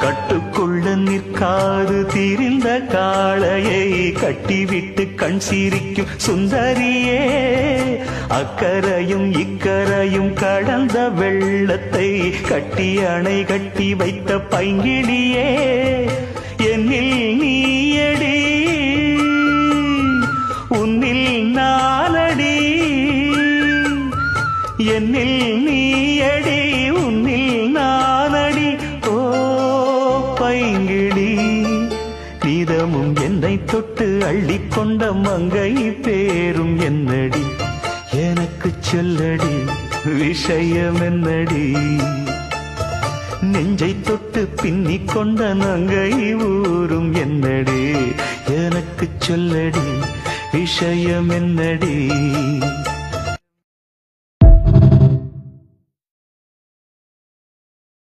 கட்டுக்குள்ள நிற்காது திரிந்த காளையை கட்டிவிட்டு கண் சிரிக்கும் சுந்தரியே, அக்கரையும் இக்கரையும் கடந்த வெள்ளத்தை கட்டி அணை கட்டி வைத்த பைங்கிளியே, என்னில் நீயடி உன்னில் நானடி, என்னில் நீயடி உன்னில் நானடி. ஓ பைங்கிளி, நீதமும் என்னை தொட்டு அள்ளிக்கொண்ட மங்கை பேரும் என்னடி, எனக்கு சொல்லடி விஷயம் என்னடி. நெஞ்சை தொட்டு பின்னிக் கொண்ட நங்கை ஊரும் என்னடி, எனக்கு சொல்லடி விஷயம் என்னடி.